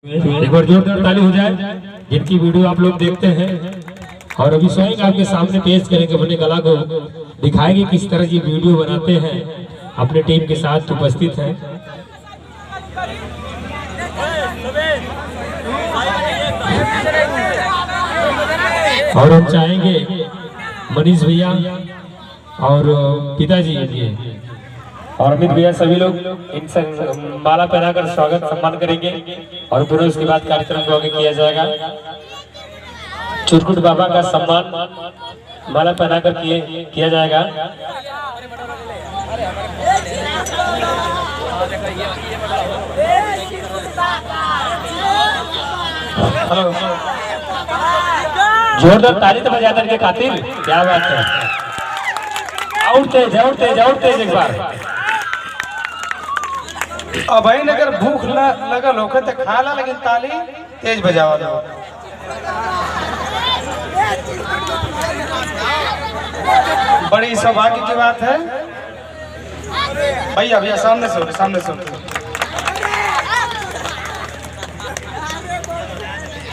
एक बार जोरदार ताली हो जाए जिनकी वीडियो आप लोग देखते हैं। और अभी स्वयं आपके सामने पेश करेंगे, अपनी कला को दिखाएंगे किस तरह की वीडियो बनाते हैं, अपने टीम के साथ उपस्थित हैं। और हम चाहेंगे मनीष भैया और पिताजी इनके और अमित भैया सभी लोग इनसे माला पहनाकर स्वागत सम्मान करेंगे और पुनः उसके बाद कार्यक्रम को आगे किया जाएगा। चुरकुट बाबा का सम्मान माला पहनाकर किया जाएगा। हेलो, जोरदार ताली तो बजा करके खातिर, क्या बात है। और तेज एक बार। अब अगर भूख लगल होखे तो खा ला, लेकिन ताली तेज बजावा दो। बड़ी सौभाग्य की बात है। भैया भैया सामने से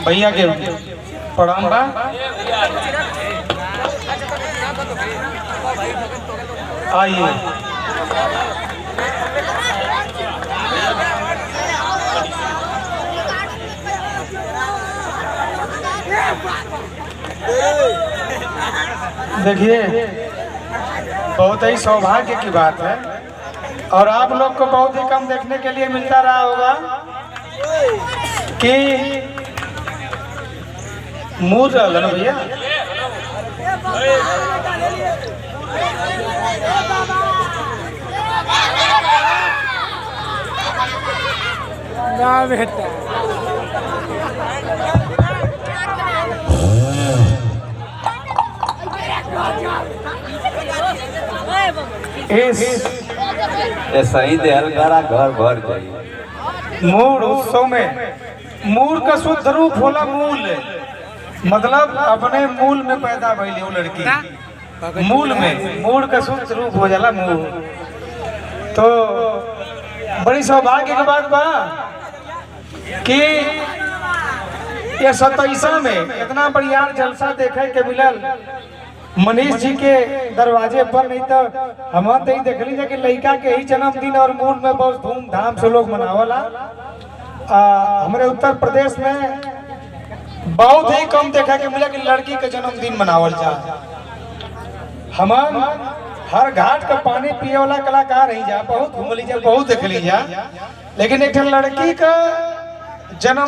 भैया के प्रणाम बा। आइए देखिए, बहुत ही सौभाग्य की बात है और आप लोग को बहुत ही कम देखने के लिए मिलता रहा होगा कि मूड रहल ना भैया। बेटा सही देहल करा घर भर जाइए। मूड उत्सव में मूड का शुद्ध रूप होला मूल, मतलब अपने मूल में पैदा भइली वो लड़की। मूल में मूड का शुद्ध रूप हो जाला मूल। तो बड़ी सौभाग्य की बात बा कि ये 27 में इतना बढ़िया जलसा देखे के मिलल मनीष जी के दरवाजे पर। नहीं तो हम तो ही देख लीजिए कि लड़का के ही जन्मदिन और मूल में बहुत धूमधाम से लोग मनावला। हमारे उत्तर प्रदेश में बहुत ही कम देखा के मिला कि लड़की के जन्मदिन मनावल जा। हम हर घाट का पानी पिए वाला कलाकार ही जा, बहुत घूम लीजिए, बहुत देख लीजिए, लेकिन एक लड़की का जन्म